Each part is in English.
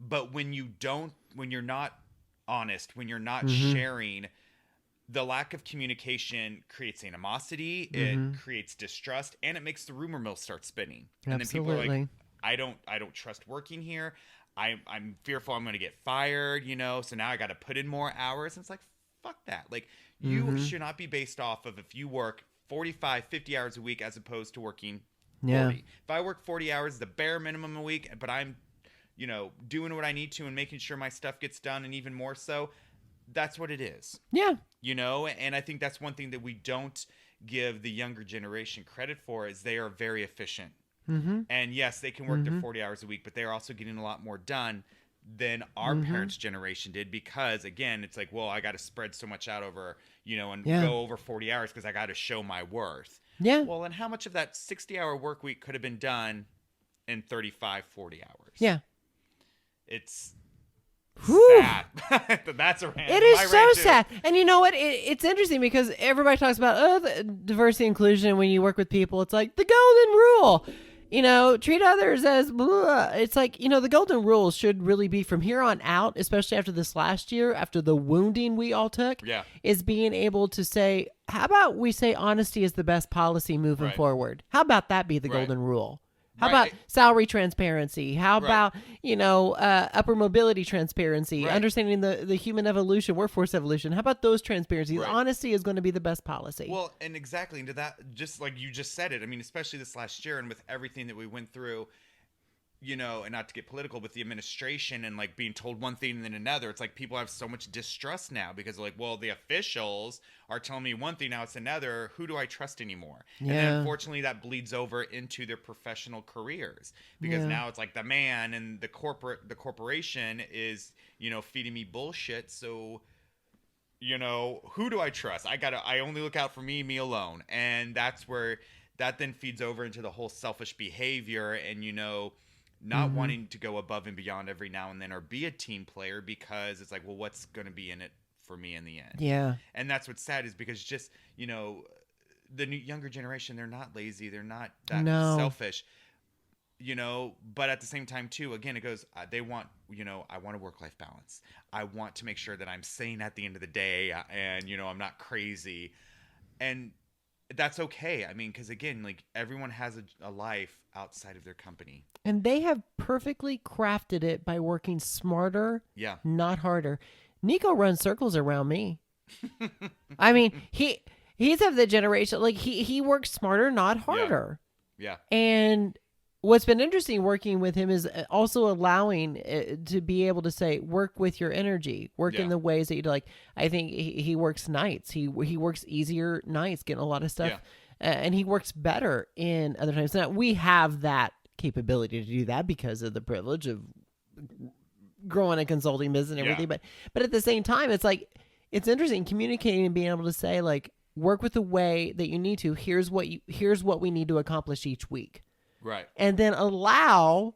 But when you're not honest, when you're not Mm-hmm. sharing, the lack of communication creates animosity, it creates distrust, and it makes the rumor mill start spinning. And then people are like, Absolutely. I don't trust working here. I'm fearful I'm going to get fired, so now I got to put in more hours. And it's like, fuck that. Like, you should not be based off of if you work 45, 50 hours a week as opposed to working 40. Yeah. If I work 40 hours, the bare minimum a week, but I'm, doing what I need to and making sure my stuff gets done, and even more so, that's what it is. Yeah. And I think that's one thing that we don't give the younger generation credit for is they are very efficient. Mm-hmm. And yes, they can work their 40 hours a week, but they're also getting a lot more done than our parents' generation did, because again, it's like, well, I got to spread so much out over, and go over 40 hours because I got to show my worth. Yeah. Well, and how much of that 60-hour work week could have been done in 35, 40 hours? Yeah. It's Whew. sad. That's a rant. It is My so rant too. sad. And you know what? It's interesting because everybody talks about the diversity inclusion. When you work with people, it's like the golden rule. Treat others as blah. It's like, the golden rule should really be from here on out, especially after this last year, after the wounding we all took, is being able to say, how about we say honesty is the best policy moving forward? How about that be the golden rule? How about salary transparency? How about, upper mobility transparency, understanding the human evolution, workforce evolution? How about those transparencies? Honesty is going to be the best policy. Well, and exactly into that, just like you just said it. I mean, especially this last year and with everything that we went through, and not to get political, with the administration and like being told one thing and then another, it's like people have so much distrust now because like, well, the officials are telling me one thing, now it's another. Who do I trust anymore? And then unfortunately that bleeds over into their professional careers, because now it's like the man and the corporation is, feeding me bullshit. So, who do I trust? I only look out for me alone. And that's where that then feeds over into the whole selfish behavior and, not wanting to go above and beyond every now and then or be a team player, because it's like, well, what's going to be in it for me in the end? Yeah. And that's what's sad, is because just, the new younger generation, they're not lazy. They're not that selfish, but at the same time too, again, it goes, they want, I want a work-life balance. I want to make sure that I'm sane at the end of the day and, I'm not crazy. And that's okay. I mean, because again, like everyone has a life outside of their company. And they have perfectly crafted it by working smarter, not harder. Nico runs circles around me. I mean, he's of the generation, like he works smarter, not harder. Yeah. And what's been interesting working with him is also allowing to be able to say, work with your energy, work in the ways that you like. I think he works nights. He works easier nights, getting a lot of stuff. And he works better in other times. Now, we have that capability to do that because of the privilege of growing a consulting business and everything. But at the same time, it's like, it's interesting communicating and being able to say, like, work with the way that you need to. Here's what we need to accomplish each week. Right. And then allow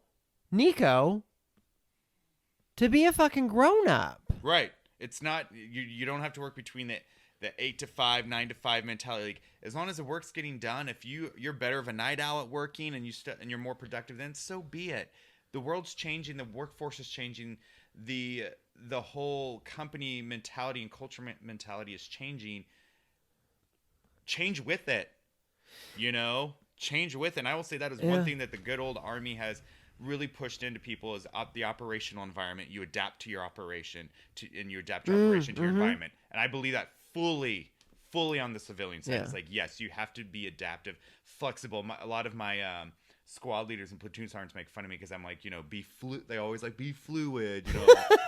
Nico to be a fucking grown up. Right. It's not, you don't have to work between the 8 to 5, 9 to 5 mentality. Like, as long as the work's getting done, if you're better of a night owl at working and you're more productive, then so be it. The world's changing, the workforce is changing, the whole company mentality and culture mentality is changing. Change with it. Change with it. And I will say that is one thing that the good old Army has really pushed into people is the operational environment. You adapt to your operation and you adapt your operation to your environment. And I believe that fully on the civilian side. It's like, yes, you have to be adaptive, flexible. A lot of my squad leaders and platoon sergeants make fun of me because I'm like, they always like, be fluid,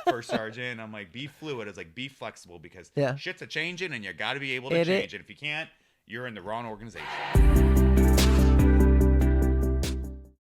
first sergeant. I'm like, be fluid. It's like, be flexible, because shit's a changing and you got to be able to change it. If you can't, you're in the wrong organization.